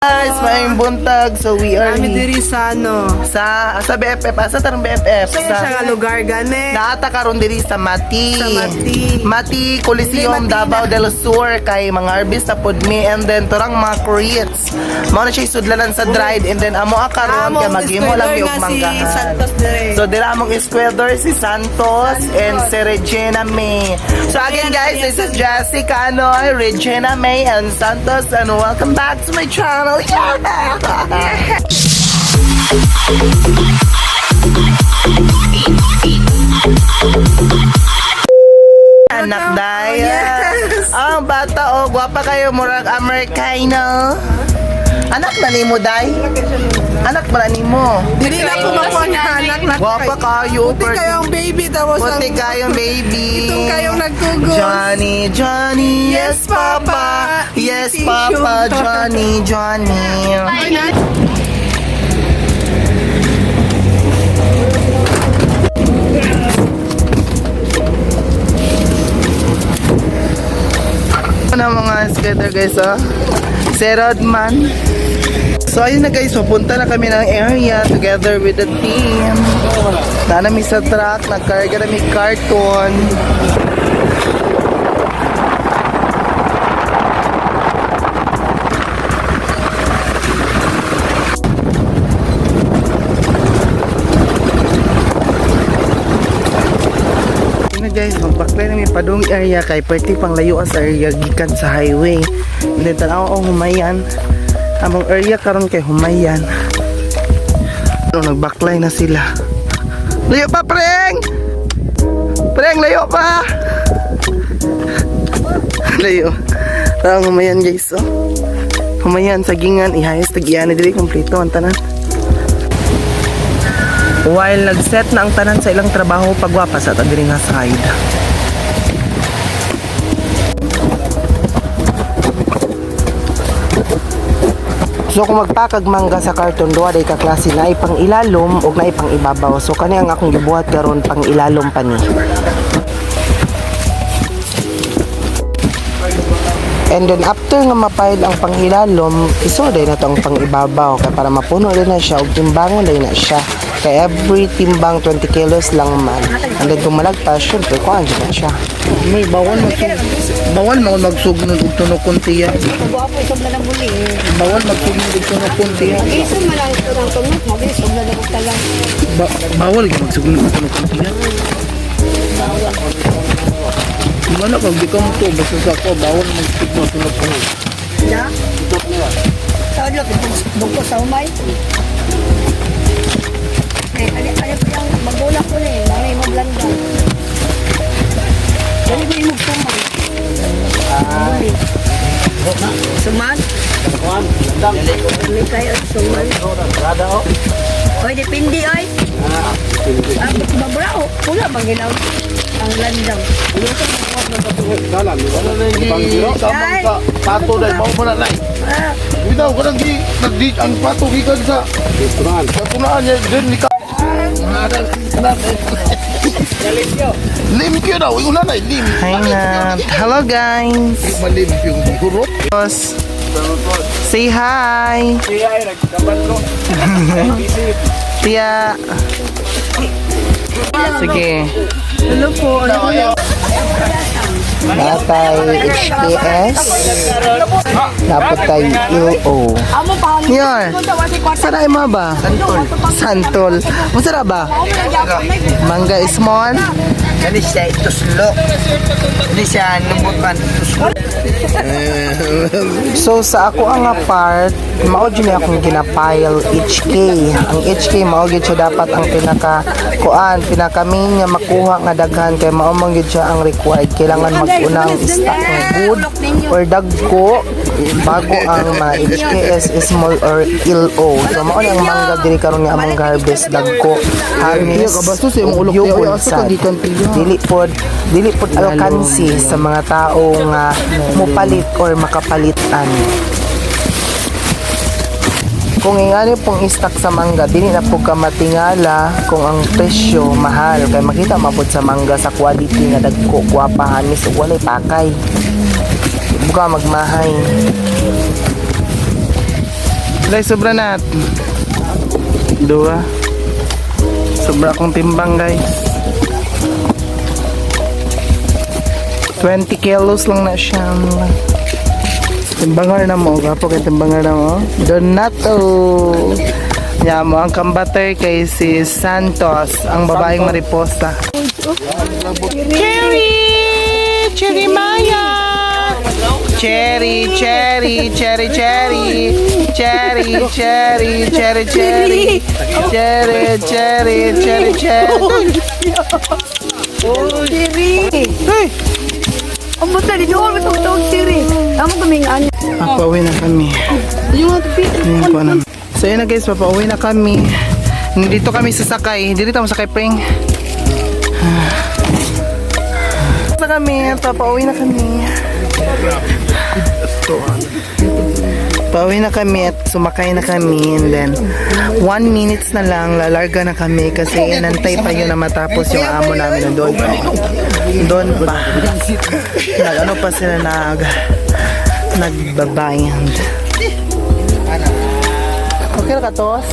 Guys, maayong buntag. So we are Kami diri sa sa BFF. Asa tarong BFF? Sa nga lugar gani. Naata karon diri sa Mati. Sa Mati. Mati Coliseum, Mati Davao na. del Sur kay mga harvest sa pod me and then turang mga Koreans. Mao na siya sudlanan sa dried and then amo karon kay maghimo lang yung Si manggahan. Santos dire. So dira among squatter si Santos and si Regina May. So again guys, this is Jessica Anoy, Regina May and Santos and welcome back to my channel. Yeah! Anak daya. Yes. Ang bata o gwapa kayo murag Amerikano. Anak na nimo day? Anak ba nimo? Dili na ko anak na. Gwapa kayo. Puti kayong baby tapos Puti kayong baby. Itong kayong nagtugos. Johnny, Johnny, yes papa. Yes papa, Johnny, Johnny. Ano mga skater guys, oh? Si Rodman. So ayun na guys, papunta na kami ng area together with the team. Nanami sa truck, nagkarga na may karton. Guys, magbaklay na may padung area kay pwede pang layuan sa area gikan sa highway. And then tanaw ang humayan. Among area karon kay humayan. So, nagbaklay na sila. Layo pa, preng! Preng, layo pa! Layo. Tanaw humayan guys, oh. Humayan sa gingan, ihayos tag-iyan na dili kompleto ang tanan. While nag-set na ang tanan sa ilang trabaho pagwapa sa tagiri nga side. So kung magpakag mangga sa karton duwa day ka klase na ipang ilalom ug na ipang ibabaw. So kani ang akong gibuhat karon pang ilalom pa ni. And then after nga mapile ang pangilalom, isuday na to ang pangibabaw kay para mapuno din na siya ug timbangon din na siya. Kay every timbang 20 kilos lang man. And then kung malagpas, syempre kuhaan na siya. May bawal magsugnon ug tunokon tiya. Guwapo isog na lang buli. Bawal magsugnon ug tunokon tiya. Isog man lang ito ng tunok mo. Isog na lang talang. Bawal gyud magsugnon ug tunokon tiya. Gimana pag di ka mo to, basta sa ako, bawal magsugnon ug tunokon. Ya? Tawad lang, bugko sa umay. Ali pa yung magulak ko na eh. Mamay mo blanda. Dali ko yung magsuman. Suman? Dali kayo suman. Oy, depindi oy. Babra o. Pula bang ginaw ang landang. Samang ka pato dahil mau mo na na bitaw ko nang nagdi ang pato gikan sa tunaan niya din ni ka limpyo daw una na lim Hi na. Hello guys. malimpyo yung hurot Boss. Say hi. Tia. Sige. Hello po. Natay HKS. Naputay UO. Amo pa. Yan. Saray mo ba? Santol. Masarap ba? Mangga small. Kani siya ituslo. Kani siya lumbutan ituslo. So sa ako ang part, mao gyud ni akong ginapile HK. Ang HK mao gyud siya dapat ang pinaka main nga makuha nga daghan kay mao man gyud siya ang required. Kailangan mag-una ang stock nga good or dagko bago ang mga HKS small or LO. So mao ni ang mangga diri karon nga among harvest dagko. Hamis. Dili pod alkansi sa mga tao nga mopalit or makapalitan. Kung ingani pong istak sa mangga, dili na po ka matingala kung ang presyo mahal. Kaya makita mapod sa mangga sa quality nga dagko, guwapahan, mis walay pakay. Buka magmahay. Guys, sobra na. 2. Sobra akong timbang, guys. 20 kilos lang na siya. Timbangar na mo. Gapo kay timbangar na mo. Donato. Yan mo. Ang kambater kay si Santos. Ang babaeng mariposa. Cherry! Cherry Maya! Cherry, cherry, cherry, cherry. Cherry, cherry, cherry, cherry. Cherry, cherry, cherry, cherry. Hey! Ang buta, di nyo kami tawag siri. Tama kaming ano. Papauwi na kami. Ayan po na. So yun na guys, papauwi na kami. Dito kami sasakay. Dito tayo masakay, Pring. Na kami, papauwi na kami. Pauwi na kami at sumakay na kami, and then 1 minutes na lang lalarga na kami kasi inantay pa yun na matapos yung amo namin doon pa. Ano pa sila nagbabayand. Okay na ka, Tos?